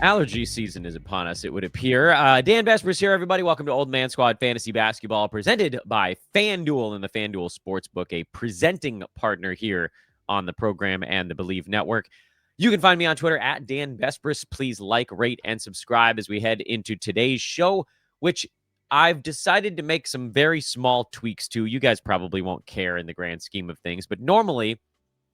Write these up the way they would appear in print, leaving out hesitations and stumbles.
Allergy season is upon us, it would appear. Dan Vespers here, everybody. Welcome to Old Man Squad Fantasy Basketball, presented by FanDuel and the FanDuel Sportsbook, a presenting partner here on the program and the Believe Network. You can find me on Twitter at Dan Vespers. Please like, rate, and subscribe as we head into today's show, which I've decided to make some very small tweaks to. You guys probably won't care in the grand scheme of things, but normally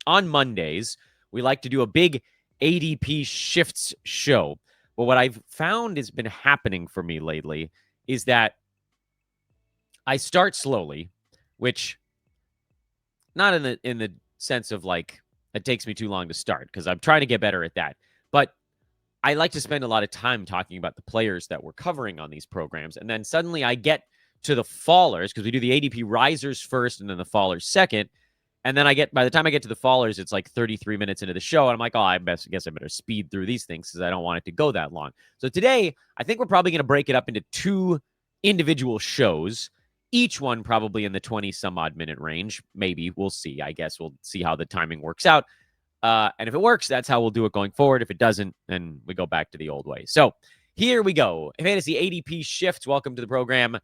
on Mondays, we like to do a big ADP shifts show. But what I've found has been happening for me lately is that I start slowly, which not in the sense of like it takes me too long to start, because I'm trying to get better at that. But I like to spend a lot of time talking about the players that we're covering on these programs. And then suddenly I get to the fallers, because we do the ADP risers first and then the fallers second. And then by the time I get to the fallers, it's like 33 minutes into the show. And I'm like, I guess I better speed through these things because I don't want it to go that long. So today, I think we're probably going to break it up into two individual shows, each one probably in the 20 some odd minute range. Maybe we'll see. I guess we'll see how the timing works out. And if it works, that's how we'll do it going forward. If it doesn't, then we go back to the old way. So here we go. Fantasy ADP shifts. Welcome to the program.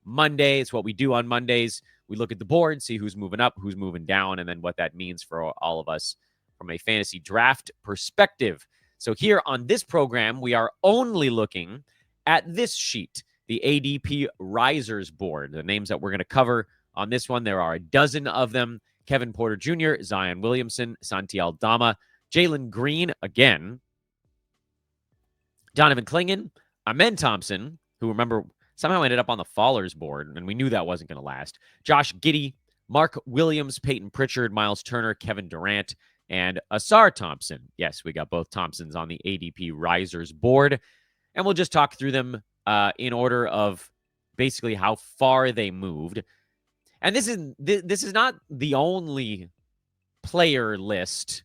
Monday. It's what we do on Mondays. We look at the board, see who's moving up, who's moving down, and then what that means for all of us from a fantasy draft perspective. So here on this program, we are only looking at this sheet, the ADP Risers board. The names that we're going to cover on this one, there are a dozen of them. Kevin Porter Jr., Zion Williamson, Santi Aldama, Jalen Green, again, Donovan Clingan, Amen Thompson, who, remember, somehow ended up on the fallers board, and we knew that wasn't going to last. Josh Giddey, Mark Williams, Payton Pritchard, Myles Turner, Kevin Durant, and Ausar Thompson. Yes, we got both Thompsons on the ADP Risers board. And we'll just talk through them in order of basically how far they moved. And this is not the only player list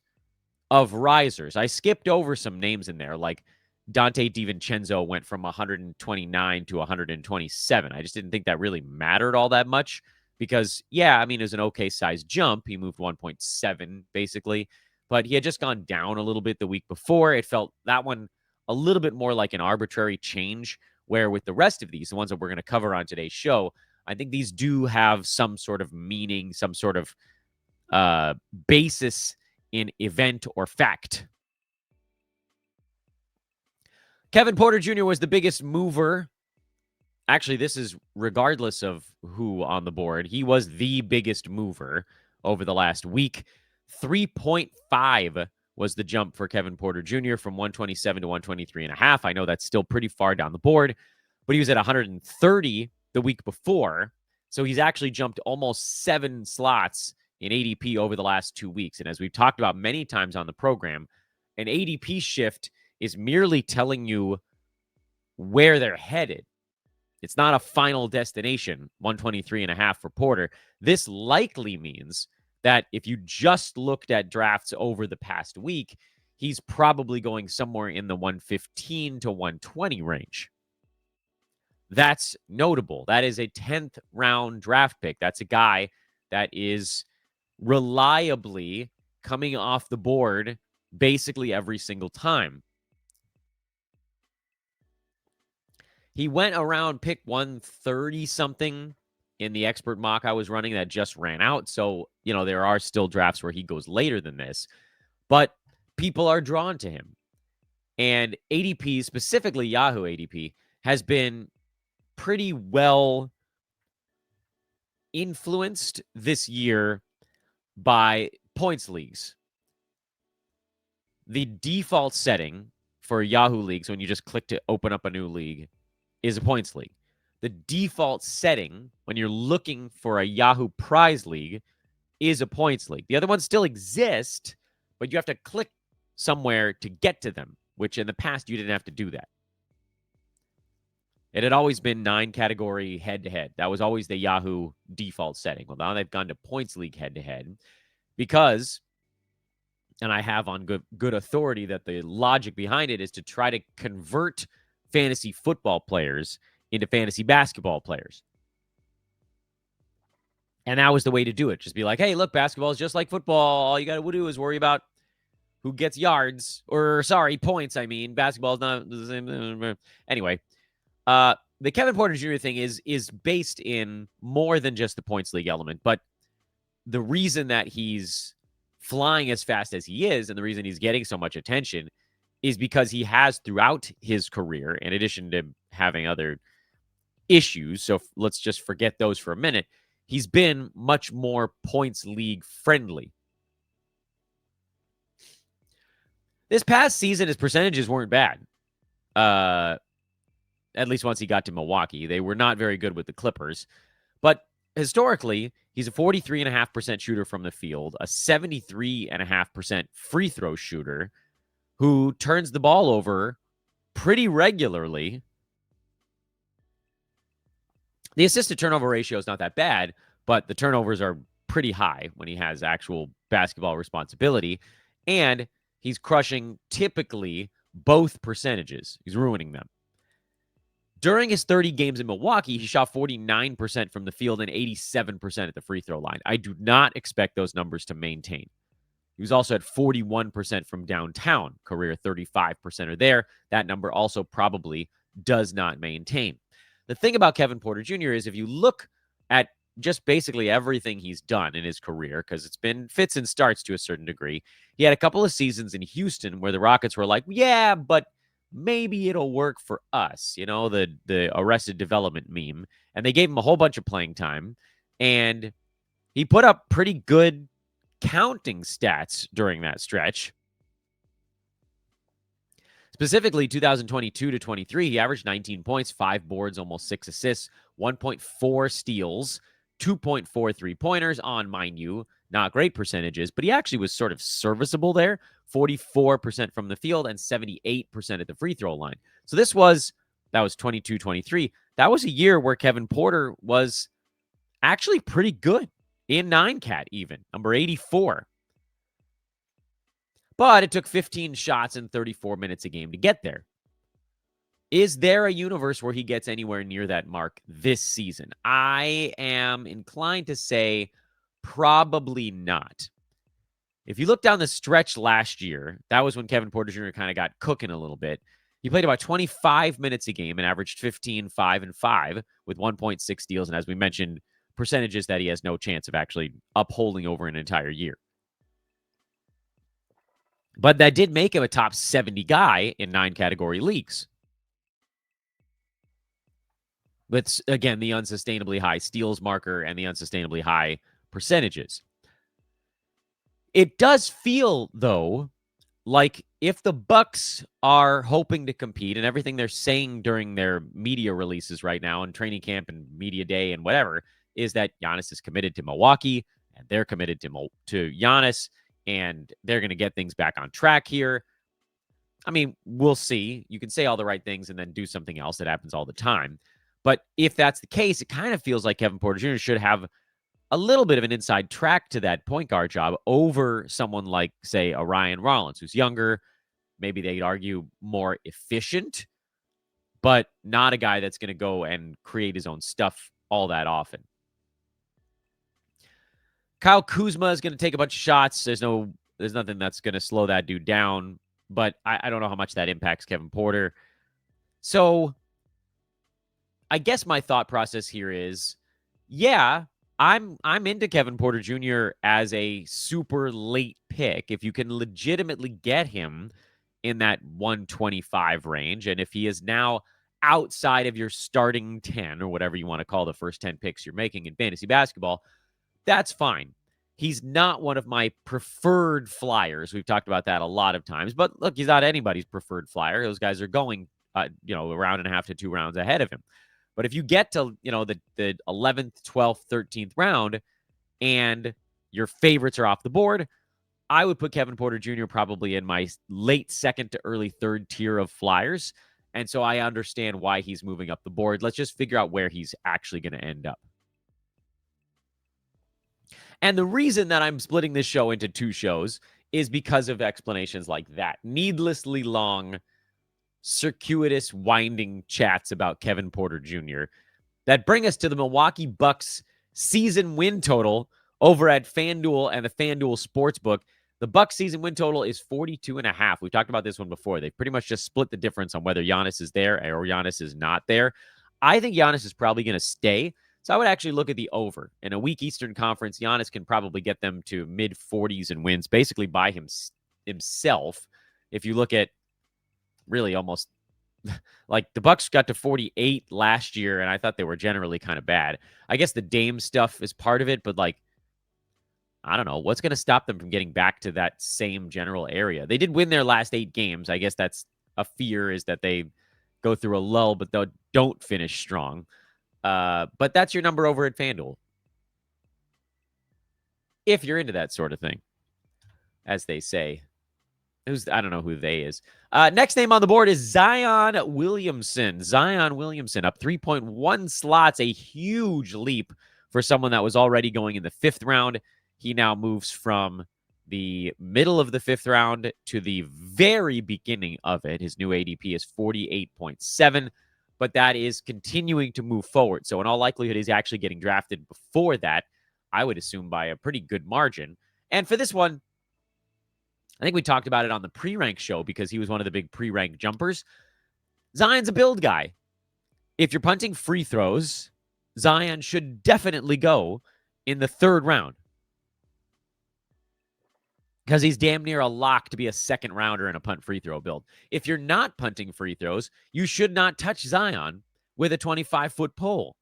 of risers. I skipped over some names in there, like Dante DiVincenzo went from 129 to 127. I just didn't think that really mattered all that much because, yeah, I mean, it was an okay size jump. He moved 1.7 basically, but he had just gone down a little bit the week before. It felt that one a little bit more like an arbitrary change, where with the rest of these, the ones that we're going to cover on today's show, I think these do have some sort of meaning, some sort of basis in event or fact. Kevin Porter Jr. was the biggest mover. Actually, this is regardless of who on the board. He was the biggest mover over the last week. 3.5 was the jump for Kevin Porter Jr. from 127 to 123.5. I know that's still pretty far down the board, but he was at 130 the week before. So he's actually jumped almost 7 slots in ADP over the last 2 weeks. And as we've talked about many times on the program, an ADP shift is merely telling you where they're headed. It's not a final destination, 123.5 for Porter. This likely means that if you just looked at drafts over the past week, he's probably going somewhere in the 115 to 120 range. That's notable. That is a 10th round draft pick. That's a guy that is reliably coming off the board basically every single time. He went around pick 130-something in the expert mock I was running that just ran out. So, there are still drafts where he goes later than this. But people are drawn to him. And ADP, specifically Yahoo ADP, has been pretty well influenced this year by points leagues. The default setting for Yahoo leagues, when you just click to open up a new league, is a points league. The default setting when you're looking for a Yahoo prize league is a points league. The other ones still exist, but you have to click somewhere to get to them, which in the past you didn't have to do that. It had always been 9-category head-to-head. That was always the Yahoo default setting. Well, now they've gone to points league head-to-head because, and I have on good authority that the logic behind it is to try to convert fantasy football players into fantasy basketball players. And that was the way to do it. Just be like, hey, look, basketball is just like football. All you got to do is worry about who gets yards, or sorry, points. I mean, basketball's not the same. Anyway, the Kevin Porter Jr. thing is based in more than just the points league element, but the reason that he's flying as fast as he is and the reason he's getting so much attention is because he has throughout his career, in addition to having other issues, so let's just forget those for a minute, he's been much more points league friendly. This past season, his percentages weren't bad. At least once he got to Milwaukee. They were not very good with the Clippers. But historically, he's a 43.5% shooter from the field, a 73.5% free throw shooter who turns the ball over pretty regularly. The assist to turnover ratio is not that bad, but the turnovers are pretty high when he has actual basketball responsibility. And he's crushing typically both percentages. He's ruining them. During his 30 games in Milwaukee, he shot 49% from the field and 87% at the free throw line. I do not expect those numbers to maintain. He was also at 41% from downtown, career 35% are there. That number also probably does not maintain. The thing about Kevin Porter Jr. is if you look at just basically everything he's done in his career, because it's been fits and starts to a certain degree, he had a couple of seasons in Houston where the Rockets were like, yeah, but maybe it'll work for us, the Arrested Development meme. And they gave him a whole bunch of playing time. And he put up pretty good counting stats during that stretch. Specifically, 2022 to 23, he averaged 19 points, 5 boards, almost 6 assists, 1.4 steals, 2.4 three-pointers on, mind you, not great percentages, but he actually was sort of serviceable there, 44% from the field and 78% at the free throw line. So that was 22-23. That was a year where Kevin Porter was actually pretty good in 9-cat even, number 84. But it took 15 shots and 34 minutes a game to get there. Is there a universe where he gets anywhere near that mark this season? I am inclined to say probably not. If you look down the stretch last year, that was when Kevin Porter Jr. kind of got cooking a little bit. He played about 25 minutes a game and averaged 15, 5, and 5 with 1.6 steals. And as we mentioned, percentages that he has no chance of actually upholding over an entire year. But that did make him a top 70 guy in 9-category leagues. With, again, the unsustainably high steals marker and the unsustainably high percentages. It does feel, though, like if the Bucks are hoping to compete, and everything they're saying during their media releases right now and training camp and media day and whatever is that Giannis is committed to Milwaukee and they're committed to Giannis and they're going to get things back on track here. I mean, we'll see. You can say all the right things and then do something else. That happens all the time. But if that's the case, it kind of feels like Kevin Porter Jr. should have a little bit of an inside track to that point guard job over someone like, say, a Ryan Rollins, who's younger. Maybe they'd argue more efficient, but not a guy that's going to go and create his own stuff all that often. Kyle Kuzma is going to take a bunch of shots. There's nothing that's going to slow that dude down, but I don't know how much that impacts Kevin Porter. So I guess my thought process here is, yeah, I'm into Kevin Porter Jr. as a super late pick. If you can legitimately get him in that 125 range, and if he is now outside of your starting 10 or whatever you want to call the first 10 picks you're making in fantasy basketball, that's fine. He's not one of my preferred flyers. We've talked about that a lot of times. But look, he's not anybody's preferred flyer. Those guys are going, a round and a half to 2 rounds ahead of him. But if you get to, the 11th, 12th, 13th round and your favorites are off the board, I would put Kevin Porter Jr. probably in my late second to early third tier of flyers. And so I understand why he's moving up the board. Let's just figure out where he's actually going to end up. And the reason that I'm splitting this show into 2 shows is because of explanations like that. Needlessly long, circuitous, winding chats about Kevin Porter Jr. that bring us to the Milwaukee Bucks season win total over at FanDuel and the FanDuel Sportsbook. The Bucks season win total is 42.5. We've talked about this one before. They've pretty much just split the difference on whether Giannis is there or Giannis is not there. I think Giannis is probably going to stay. So I would actually look at the over. In a weak Eastern Conference, Giannis can probably get them to mid-40s in wins, basically by himself. If you look at really almost like the Bucks got to 48 last year, and I thought they were generally kind of bad. I guess the Dame stuff is part of it, but like, I don't know. What's going to stop them from getting back to that same general area? They did win their last 8 games. I guess that's a fear, is that they go through a lull, but they don't finish strong. But that's your number over at FanDuel, if you're into that sort of thing, as they say. I don't know who they is. Next name on the board is Zion Williamson. Zion Williamson up 3.1 slots, a huge leap for someone that was already going in the 5th round. He now moves from the middle of the 5th round to the very beginning of it. His new ADP is 48.7, but that is continuing to move forward. So in all likelihood, he's actually getting drafted before that, I would assume by a pretty good margin. And for this one, I think we talked about it on the pre-rank show because he was one of the big pre-rank jumpers. Zion's a build guy. If you're punting free throws, Zion should definitely go in the 3rd round, because he's damn near a lock to be a 2nd rounder in a punt free throw build. If you're not punting free throws, you should not touch Zion with a 25-foot pole.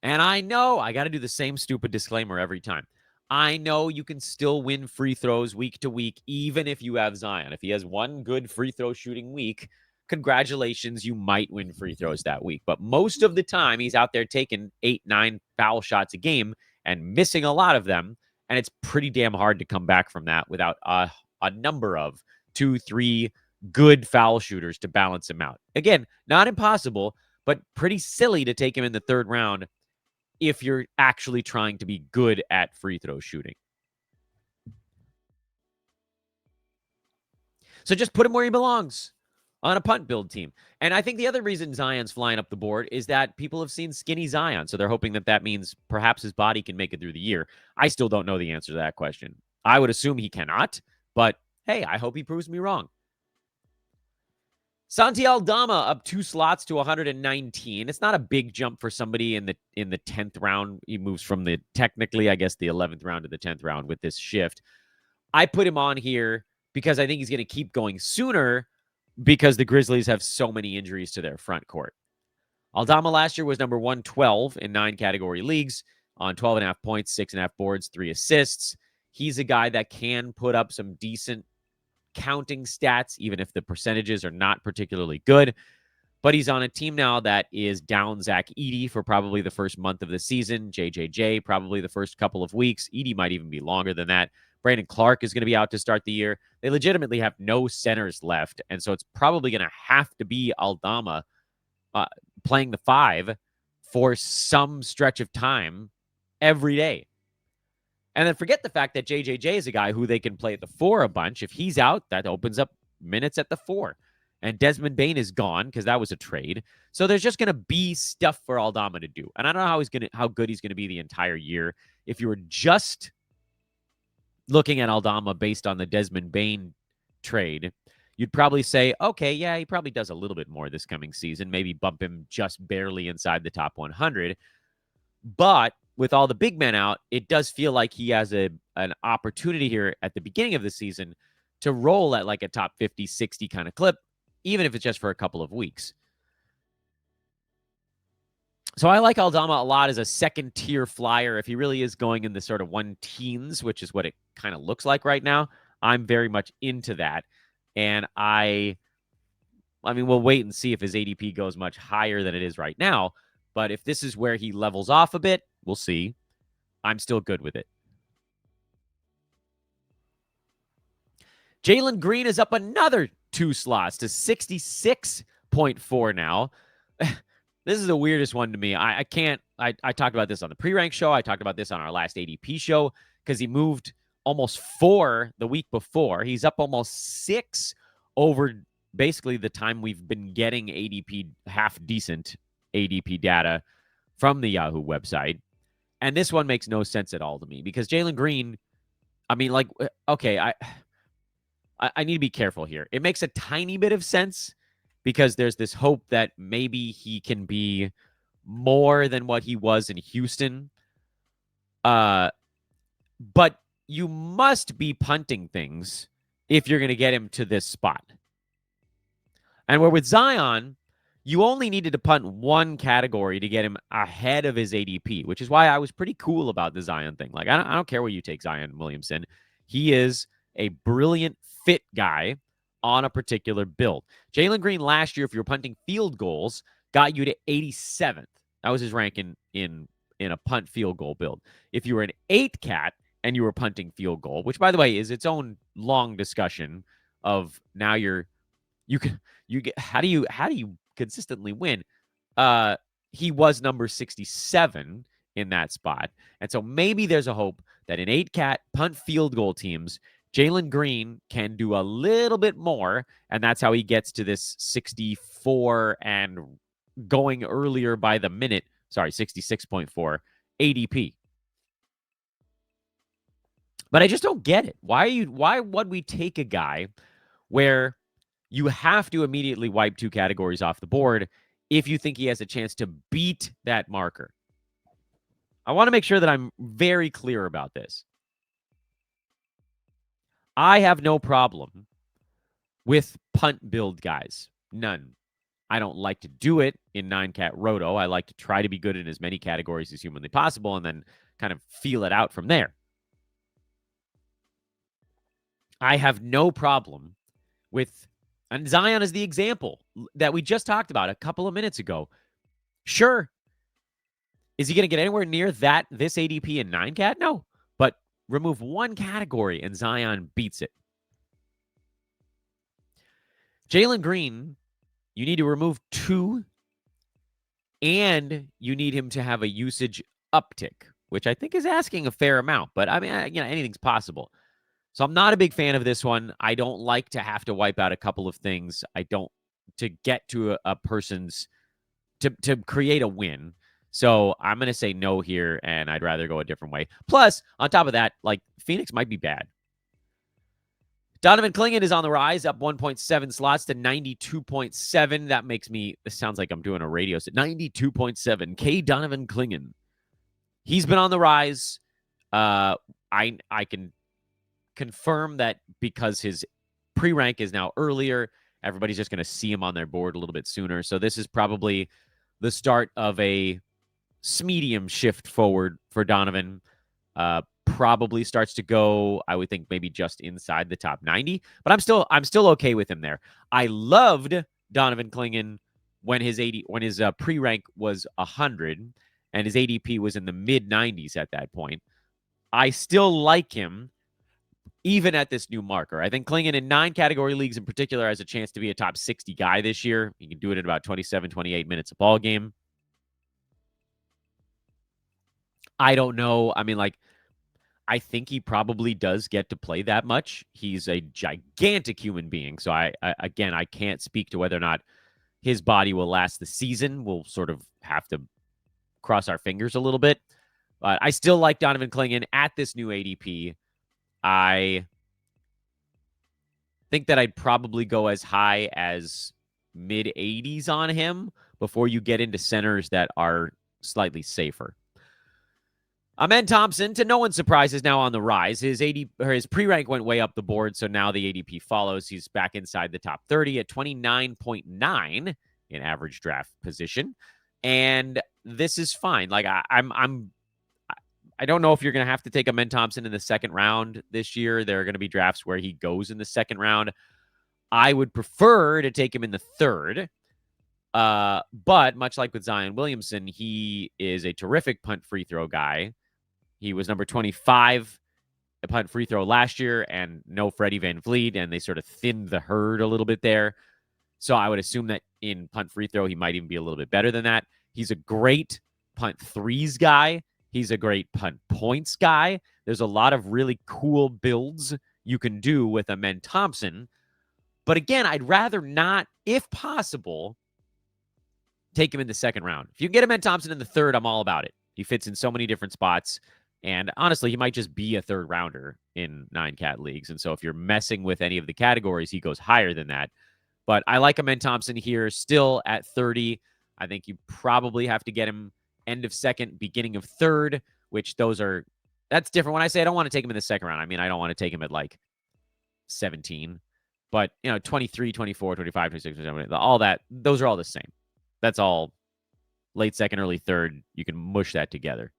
And I know I got to do the same stupid disclaimer every time. I know you can still win free throws week to week, even if you have Zion. If he has one good free throw shooting week, congratulations, you might win free throws that week. But most of the time, he's out there taking 8, 9 foul shots a game and missing a lot of them. And it's pretty damn hard to come back from that without a number of 2, 3 good foul shooters to balance him out. Again, not impossible, but pretty silly to take him in the 3rd round if you're actually trying to be good at free throw shooting. So just put him where he belongs, on a punt build team. And I think the other reason Zion's flying up the board is that people have seen skinny Zion. So they're hoping that that means perhaps his body can make it through the year. I still don't know the answer to that question. I would assume he cannot, but hey, I hope he proves me wrong. Santi Aldama up 2 slots to 119. It's not a big jump for somebody in the 10th round. He moves from the, technically, I guess, the 11th round to the 10th round with this shift. I put him on here because I think he's going to keep going sooner because the Grizzlies have so many injuries to their front court. Aldama last year was number 112 in 9 category leagues on 12.5 points, 6.5 boards, 3 assists. He's a guy that can put up some decent counting stats, even if the percentages are not particularly good. But he's on a team now that is down Zach Edey for probably the first month of the season. JJJ probably the first couple of weeks. Edey might even be longer than that. Brandon Clark is going to be out to start the year. They legitimately have no centers left, and so it's probably going to have to be Aldama playing the 5 for some stretch of time every day. And then forget the fact that JJJ is a guy who they can play at the 4 a bunch. If he's out, that opens up minutes at the 4. And Desmond Bane is gone because that was a trade. So there's just going to be stuff for Aldama to do. And I don't know how good he's going to be the entire year. If you were just looking at Aldama based on the Desmond Bane trade, you'd probably say, okay, yeah, he probably does a little bit more this coming season. Maybe bump him just barely inside the top 100. But with all the big men out, it does feel like he has an opportunity here at the beginning of the season to roll at like a top 50, 60 kind of clip, even if it's just for a couple of weeks. So I like Aldama a lot as a 2nd-tier flyer. If he really is going in the sort of 1-teens, which is what it kind of looks like right now, I'm very much into that. And I mean, we'll wait and see if his ADP goes much higher than it is right now. But if this is where he levels off a bit, we'll see. I'm still good with it. Jalen Green is up another 2 slots to 66.4 now. This is the weirdest one to me. I talked about this on the pre-rank show. I talked about this on our last ADP show because he moved almost 4 the week before. He's up almost 6 over basically the time we've been getting ADP, half-decent ADP data from the Yahoo website. And this one makes no sense at all to me because Jalen Green I mean, like, okay, I need to be careful here. It makes a tiny bit of sense because there's this hope that maybe he can be more than what he was in Houston. But you must be punting things if you're going to get him to this spot. And where with Zion, you only needed to punt one category to get him ahead of his ADP, which is why I was pretty cool about the Zion thing. Like, I don't care where you take Zion Williamson. He is a brilliant fit guy on a particular build. Jalen Green last year, if you were punting field goals, got you to 87th. That was his rank in a punt field goal build. If you were an 8-cat and you were punting field goal, which, by the way, is its own long discussion of now you get how do you consistently win? He was number 67 in that spot. And so maybe there's a hope that in 8-cat punt field goal teams, Jalen Green can do a little bit more, and that's how he gets to this 64 and going earlier by the minute, 66.4 ADP. But I just don't get it. Why would we take a guy where you have to immediately wipe 2 categories off the board if you think he has a chance to beat that marker? I want to make sure that I'm very clear about this. I have no problem with punt build guys. None. I don't like to do it in 9-cat roto. I like to try to be good in as many categories as humanly possible and then kind of feel it out from there. I have no problem with, and Zion is the example that we just talked about a couple of minutes ago. Sure. Is he going to get anywhere near this ADP in 9-cat? No. But remove one category and Zion beats it. Jalen Green, you need to remove 2, and you need him to have a usage uptick, which I think is asking a fair amount. But I mean, anything's possible. So I'm not a big fan of this one. I don't like to have to wipe out a couple of things. I don't to get to a person's to create a win. So I'm going to say no here, and I'd rather go a different way. Plus, on top of that, like, Phoenix might be bad. Donovan Clingan is on the rise, up 1.7 slots to 92.7. That makes me, this sounds like I'm doing a radio set. 92.7. K. Donovan Clingan. He's been on the rise. I can confirm that because his pre-rank is now earlier, everybody's just going to see him on their board a little bit sooner. So this is probably the start of a medium shift forward for Donovan. Probably starts to go, I would think, maybe just inside the top 90, but I'm still okay with him there. I loved Donovan Clingan when his pre-rank was 100 and his ADP was in the mid 90s at that point. I still like him even at this new marker. I think Clingan in 9 category leagues in particular has a chance to be a top 60 guy this year. He can do it in about 27, 28 minutes a ball game. I don't know. I mean, like, I think he probably does get to play that much. He's a gigantic human being. So I can't speak to whether or not his body will last the season. We'll sort of have to cross our fingers a little bit. But I still like Donovan Clingan at this new ADP. I think that I'd probably go as high as mid 80s on him before you get into centers that are slightly safer. Amen Thompson, to no one's surprise, is now on the rise. His pre-rank went way up the board, so now the ADP follows. He's back inside the top 30 at 29.9 in average draft position, and this is fine. Like, I don't know if you're going to have to take Amen Thompson in the second round this year. There are going to be drafts where he goes in the second round. I would prefer to take him in the third. But much like with Zion Williamson, he is a terrific punt free throw guy. He was number 25 at punt free throw last year, and no Freddie VanVleet, and they sort of thinned the herd a little bit there. So I would assume that in punt free throw, he might even be a little bit better than that. He's a great punt threes guy. He's a great punt points guy. There's a lot of really cool builds you can do with Amen Thompson. But again, I'd rather not, if possible, take him in the second round. If you can get Amen Thompson in the third, I'm all about it. He fits in so many different spots. And honestly, he might just be a third rounder in 9-cat leagues. And so if you're messing with any of the categories, he goes higher than that. But I like Amen Thompson here still at 30. I think you probably have to get him end of second, beginning of third, which that's different. When I say I don't want to take him in the second round, I mean, I don't want to take him at like 17. But, 23, 24, 25, 26, 27, all that, those are all the same. That's all late second, early third. You can mush that together.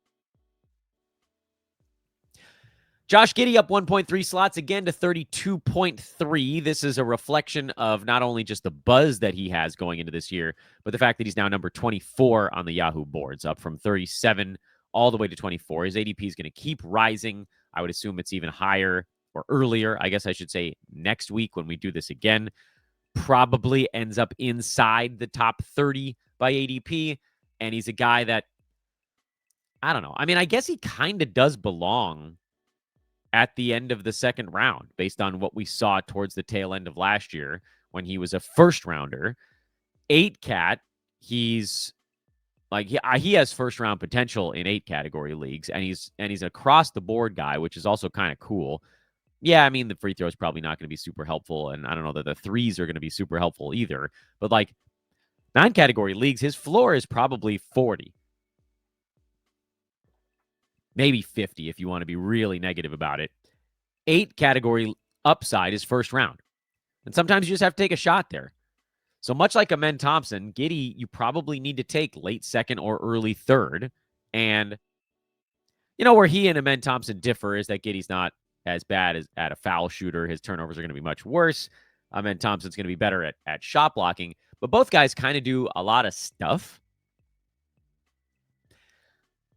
Josh Giddey up 1.3 slots again to 32.3. This is a reflection of not only just the buzz that he has going into this year, but the fact that he's now number 24 on the Yahoo boards, up from 37 all the way to 24. His ADP is going to keep rising. I would assume it's even higher or earlier. I guess I should say next week when we do this again. Probably ends up inside the top 30 by ADP. And he's a guy that, I don't know. I mean, I guess he kind of does belong at the end of the second round based on what we saw towards the tail end of last year when he was a first rounder. 8-cat, he's like he has first round potential in 8 category leagues, and he's an across the board guy, which is also kind of cool. Yeah, I mean, the free throw is probably not going to be super helpful, and I don't know that the threes are going to be super helpful either. But like 9 category leagues, his floor is probably 40. Maybe 50 if you want to be really negative about it. 8 category upside is first round. And sometimes you just have to take a shot there. So much like Amen Thompson, Giddey, you probably need to take late second or early third. And, where he and Amen Thompson differ is that Giddey's not as bad as at a foul shooter. His turnovers are going to be much worse. Amen Thompson's going to be better at shot blocking. But both guys kind of do a lot of stuff.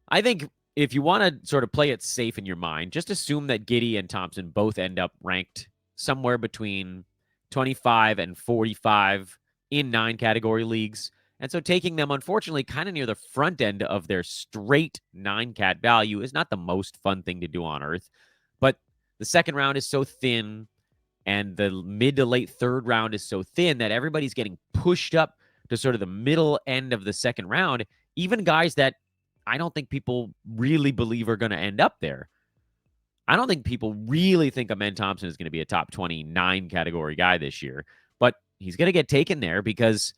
I think if you want to sort of play it safe in your mind, just assume that Giddey and Thompson both end up ranked somewhere between 25 and 45 in 9 category leagues. And so taking them, unfortunately, kind of near the front end of their straight 9-cat value is not the most fun thing to do on earth. But the second round is so thin, and the mid to late third round is so thin that everybody's getting pushed up to sort of the middle end of the second round, even guys that I don't think people really believe are going to end up there. I don't think people really think Amen Thompson is going to be a top 29 category guy this year, but he's going to get taken there because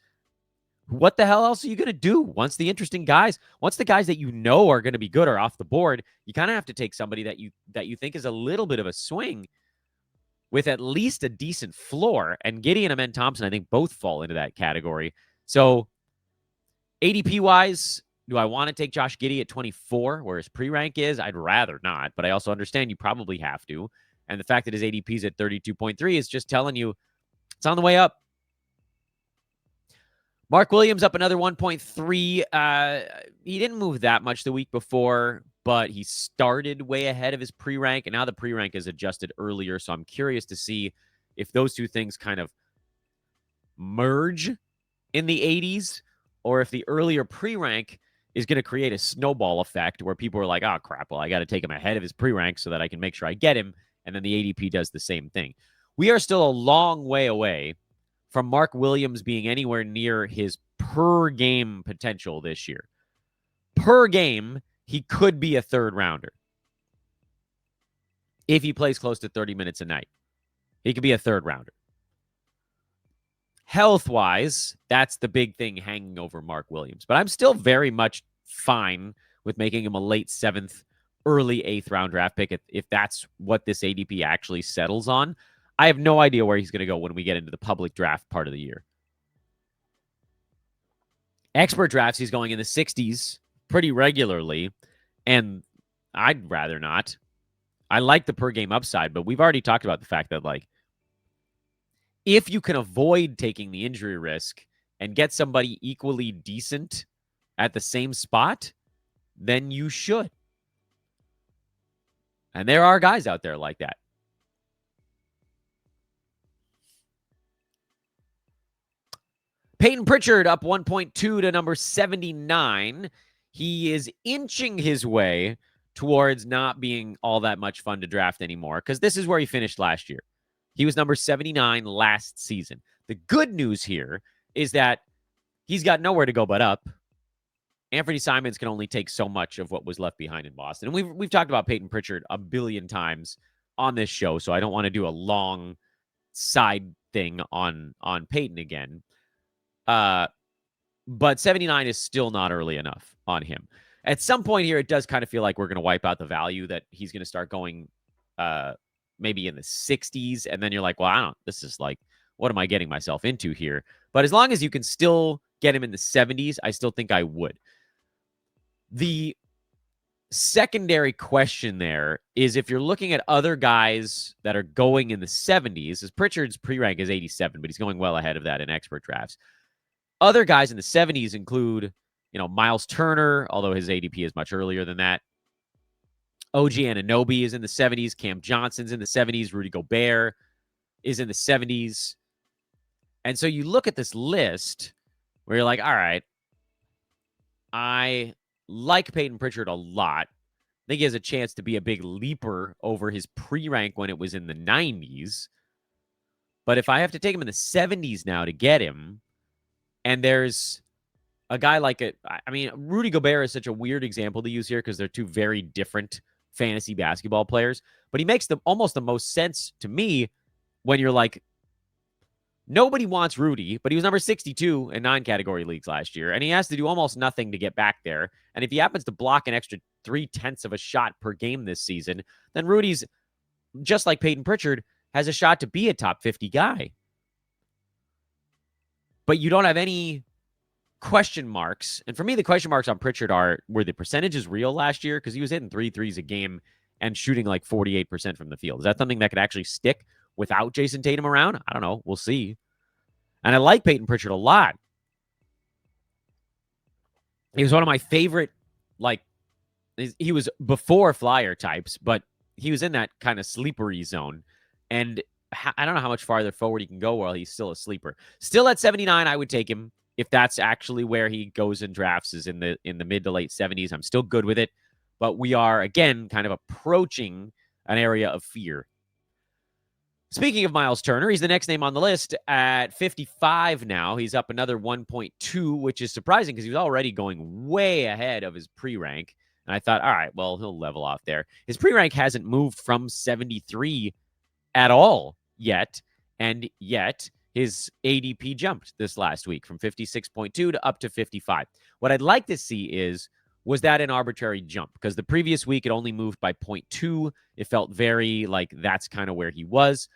what the hell else are you going to do once the guys that are going to be good are off the board? You kind of have to take somebody that you think is a little bit of a swing with at least a decent floor. And Giddey and Amen Thompson, I think, both fall into that category. So ADP wise, do I want to take Josh Giddey at 24, where his pre-rank is? I'd rather not, but I also understand you probably have to. And the fact that his ADP is at 32.3 is just telling you it's on the way up. Mark Williams up another 1.3. He didn't move that much the week before, but he started way ahead of his pre-rank, and now the pre-rank is adjusted earlier, so I'm curious to see if those two things kind of merge in the 80s, or if the earlier pre-rank is going to create a snowball effect where people are like, oh, crap, well, I got to take him ahead of his pre-rank so that I can make sure I get him, and then the ADP does the same thing. We are still a long way away from Mark Williams being anywhere near his per-game potential this year. Per game, he could be a third rounder. If he plays close to 30 minutes a night, he could be a third rounder. Health-wise, that's the big thing hanging over Mark Williams. But I'm still very much fine with making him a late 7th, early 8th round draft pick if that's what this ADP actually settles on. I have no idea where he's going to go when we get into the public draft part of the year. Expert drafts, he's going in the 60s pretty regularly, and I'd rather not. I like the per-game upside, but we've already talked about the fact that, like, if you can avoid taking the injury risk and get somebody equally decent at the same spot, then you should. And there are guys out there like that. Payton Pritchard up 1.2 to number 79. He is inching his way towards not being all that much fun to draft anymore, because this is where he finished last year. He was number 79 last season. The good news here is that he's got nowhere to go but up. Anthony Simons can only take so much of what was left behind in Boston. And we've talked about Payton Pritchard a billion times on this show, so I don't want to do a long side thing on Payton again. But 79 is still not early enough on him. At some point here, it does kind of feel like we're going to wipe out the value, that he's going to start going maybe in the 60s. And then you're like, well, this is like, what am I getting myself into here? But as long as you can still get him in the 70s, I still think I would. The secondary question there is, if you're looking at other guys that are going in the 70s, as Pritchard's pre-rank is 87, but he's going well ahead of that in expert drafts. Other guys in the 70s include, Myles Turner, although his ADP is much earlier than that. OG Anunoby is in the 70s. Cam Johnson's in the 70s. Rudy Gobert is in the 70s. And so you look at this list where you're like, all right, I like Payton Pritchard a lot. I think he has a chance to be a big leaper over his pre-rank when it was in the 90s. But if I have to take him in the 70s now to get him, and there's a guy like Rudy Gobert is such a weird example to use here because they're two very different fantasy basketball players, but he makes almost the most sense to me when you're like, nobody wants Rudy, but he was number 62 in 9 category leagues last year, and he has to do almost nothing to get back there. And if he happens to block an extra 0.3 of a shot per game this season, then Rudy's, just like Payton Pritchard, has a shot to be a top 50 guy. But you don't have any question marks. And for me, the question marks on Pritchard were the percentages real last year? Because he was hitting 3 threes a game and shooting like 48% from the field. Is that something that could actually stick without Jason Tatum around? I don't know. We'll see. And I like Payton Pritchard a lot. He was one of my favorite, he was before flyer types, but he was in that kind of sleepery zone. And I don't know how much farther forward he can go while he's still a sleeper. Still at 79, I would take him. If that's actually where he goes in drafts, is in the mid to late 70s, I'm still good with it. But we are, again, kind of approaching an area of fear. Speaking of Myles Turner, he's the next name on the list at 55 now. He's up another 1.2, which is surprising because he was already going way ahead of his pre-rank. And I thought, all right, well, he'll level off there. His pre-rank hasn't moved from 73 at all yet. And yet his ADP jumped this last week from 56.2 to up to 55. What I'd like to see was that an arbitrary jump? Because the previous week it only moved by 0.2. It felt very like that's kind of where he was.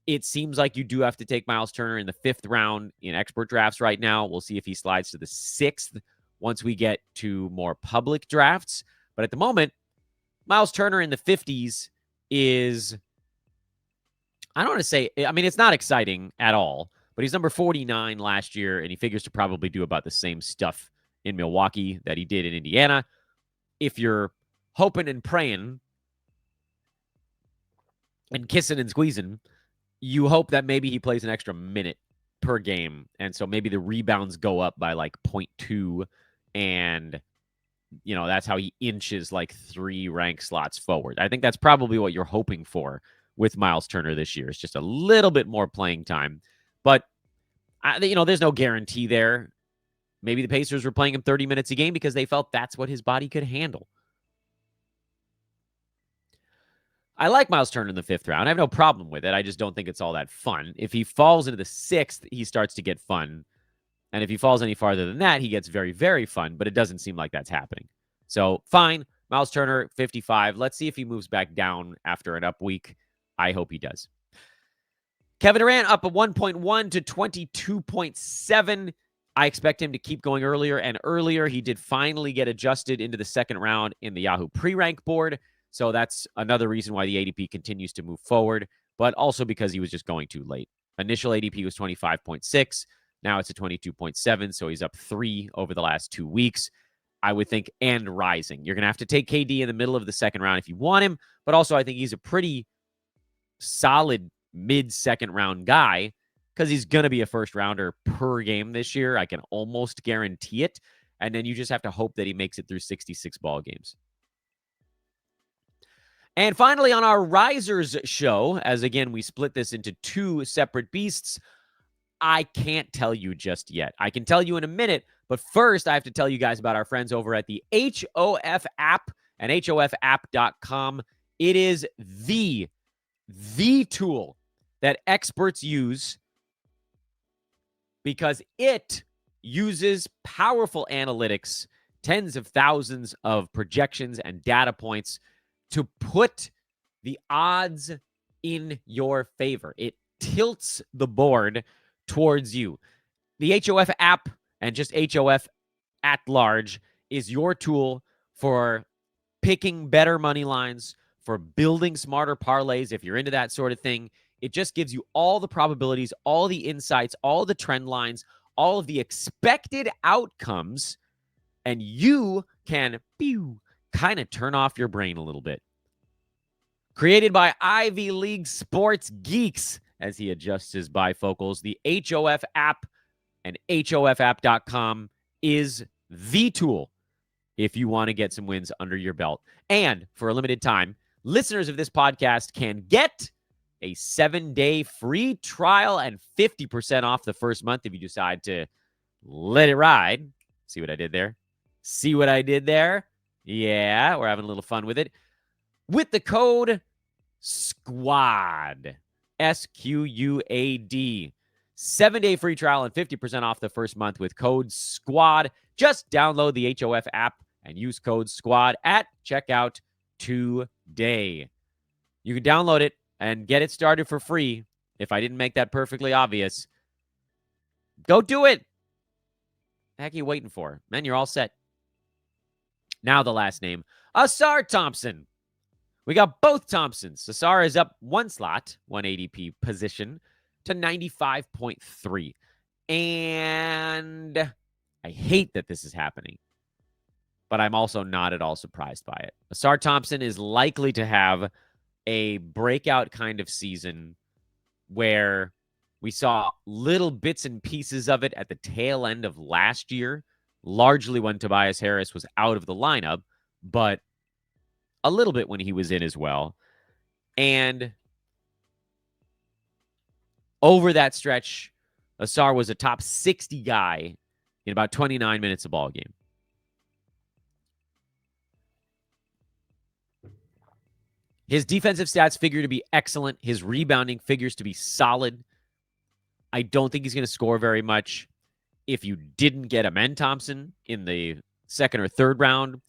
It seems like you do have to take Myles Turner in the 5th round in expert drafts right now. We'll see if he slides to the 6th once we get to more public drafts. But at the moment, Myles Turner in the 50s is, I don't want to say, it's not exciting at all, but he's number 49 last year, and he figures to probably do about the same stuff in Milwaukee that he did in Indiana. If you're hoping and praying and kissing and squeezing, you hope that maybe he plays an extra minute per game. And so maybe the rebounds go up by like 0.2, and that's how he inches like 3 rank slots forward. I think that's probably what you're hoping for with Myles Turner this year. It's just a little bit more playing time. But, there's no guarantee there. Maybe the Pacers were playing him 30 minutes a game because they felt that's what his body could handle. I like Myles Turner in the 5th round. I have no problem with it. I just don't think it's all that fun. If he falls into the 6th, he starts to get fun. And if he falls any farther than that, he gets very, very fun. But it doesn't seem like that's happening. So, fine. Myles Turner, 55. Let's see if he moves back down after an up week. I hope he does. Kevin Durant up a 1.1 to 22.7. I expect him to keep going earlier and earlier. He did finally get adjusted into the 2nd round in the Yahoo pre-rank board. So that's another reason why the ADP continues to move forward, but also because he was just going too late. Initial ADP was 25.6. Now it's a 22.7. So he's up 3 over the last 2 weeks, I would think, and rising. You're going to have to take KD in the middle of the 2nd round if you want him. But also I think he's a pretty solid mid-2nd round guy, because he's going to be a 1st rounder per game this year. I can almost guarantee it. And then you just have to hope that he makes it through 66 ball games. And finally, on our Risers show, as again, we split this into 2 separate beasts, I can't tell you just yet. I can tell you in a minute, But first, I have to tell you guys about our friends over at the HOF app and HOFapp.com. It is the tool that experts use because it uses powerful analytics, tens of thousands of projections and data points to put the odds in your favor. It tilts the board towards you. The HOF app and just HOF at large is your tool for picking better money lines, for building smarter parlays if you're into that sort of thing. It just gives you all the probabilities, all the insights, all the trend lines, all of the expected outcomes, and you can kind of turn off your brain a little bit. Created by Ivy League sports geeks, as he adjusts his bifocals, the HOF app and HOFapp.com is the tool if you want to get some wins under your belt. And for a limited time, listeners of this podcast can get a 7-day free trial and 50% off the first month if you decide to let it ride. See what I did there? See what I did there? Yeah, we're having a little fun with it. With the code SQUAD, SQUAD. 7-day free trial and 50% off the first month with code SQUAD. Just download the HOF app and use code SQUAD at checkout today. You can download it and get it started for free. If I didn't make that perfectly obvious, go do it. The heck are you waiting for? Man, you're all set. Now the last name, Ausar Thompson. We got both Thompsons. Ausar is up one slot, one ADP position, to 95.3. And I hate that this is happening, but I'm also not at all surprised by it. Ausar Thompson is likely to have a breakout kind of season where we saw little bits and pieces of it at the tail end of last year, largely when Tobias Harris was out of the lineup, but a little bit when he was in as well. And over that stretch, Ausar was a top 60 guy in about 29 minutes a ball game. His defensive stats figure to be excellent. His rebounding figures to be solid. I don't think he's going to score very much. If you didn't get Amen Thompson in the second or third round,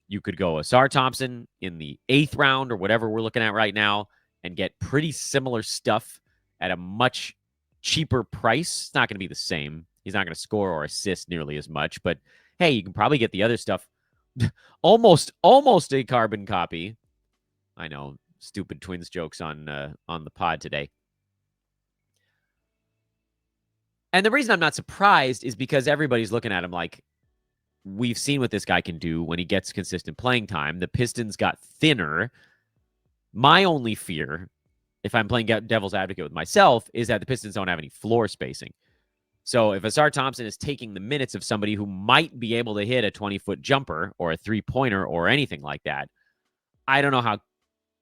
you could go Ausar Thompson in the 8th round or whatever we're looking at right now and get pretty similar stuff at a much cheaper price. It's not going to be the same. He's not going to score or assist nearly as much, but hey, you can probably get the other stuff. almost a carbon copy. I know, stupid Twins jokes on the pod today. And the reason I'm not surprised is because everybody's looking at him like, we've seen what this guy can do when he gets consistent playing time. The Pistons got thinner. My only fear, if I'm playing devil's advocate with myself, is that the Pistons don't have any floor spacing. So if Ausar Thompson is taking the minutes of somebody who might be able to hit a 20-foot jumper or a three-pointer or anything like that, I don't know how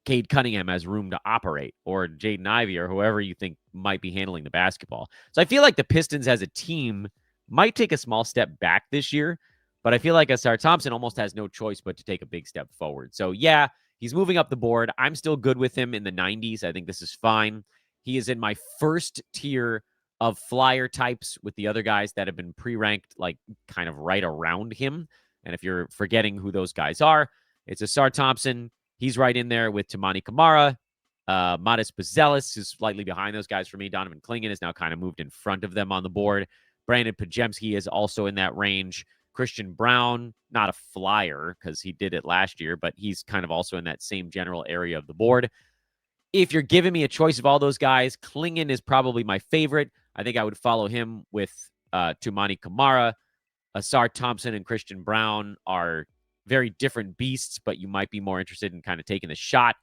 Cade Cunningham has room to operate, or Jaden Ivey, or whoever you think might be handling the basketball. So I feel like the Pistons as a team might take a small step back this year, but I feel like Ausar Thompson almost has no choice but to take a big step forward. So yeah, he's moving up the board. I'm still good with him in the 90s. I think this is fine. He is in my first tier of flyer types with the other guys that have been pre-ranked, like kind of right around him. And if you're forgetting who those guys are, it's Ausar Thompson. He's right in there with Toumani Camara. Modest Buzelis is slightly behind those guys for me. Donovan Clingan is now kind of moved in front of them on the board. Brandon Pajemski is also in that range. Christian Brown, not a flyer because he did it last year, but he's kind of also in that same general area of the board. If you're giving me a choice of all those guys, Clingan is probably my favorite. I think I would follow him with Toumani Camara. Ausar Thompson and Christian Brown are very different beasts, but you might be more interested in kind of taking the shot.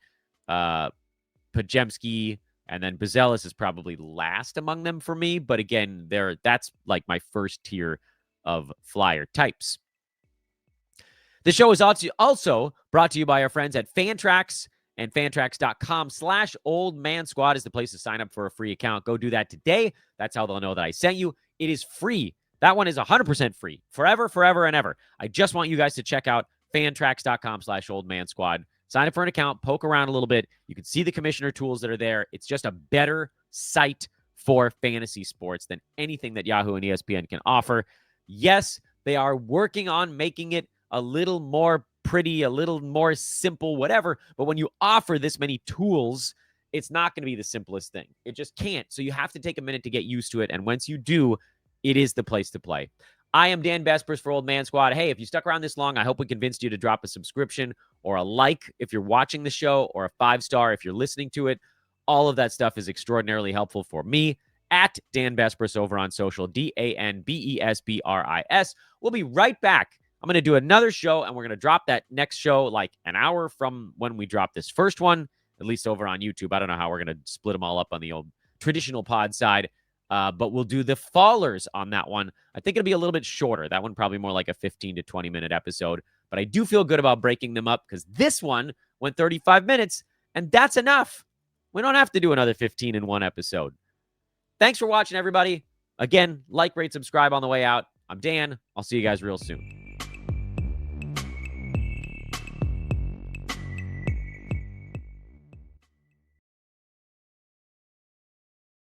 Pajemski and then Buzelis is probably last among them for me. But again, that's like my first tier of flyer types. The show is also brought to you by our friends at Fantrax, and fantrax.com/oldmansquad is the place to sign up for a free account. Go do that today. That's how they'll know that I sent you. It is free That one is 100% free, forever, forever, and ever. I just want you guys to check out fantrax.com/oldmansquad. Sign up for an account, poke around a little bit. You can see the commissioner tools that are there. It's just a better site for fantasy sports than anything that Yahoo and ESPN can offer. Yes, they are working on making it a little more pretty, a little more simple, whatever. But when you offer this many tools, it's not going to be the simplest thing. It just can't. So you have to take a minute to get used to it. And once you do, it is the place to play. I am Dan Vespers for Old Man Squad. Hey, if you stuck around this long, I hope we convinced you to drop a subscription or a like if you're watching the show, or a 5-star if you're listening to it. All of that stuff is extraordinarily helpful for me. At Dan Vespers over on social, DanBesbris. We'll be right back. I'm going to do another show, and we're going to drop that next show like an hour from when we drop this first one, at least over on YouTube. I don't know how we're going to split them all up on the old traditional pod side. But we'll do the fallers on that one. I think it'll be a little bit shorter. That one probably more like a 15 to 20-minute episode. But I do feel good about breaking them up because this one went 35 minutes, and that's enough. We don't have to do another 15 in one episode. Thanks for watching, everybody. Again, like, rate, subscribe on the way out. I'm Dan. I'll see you guys real soon.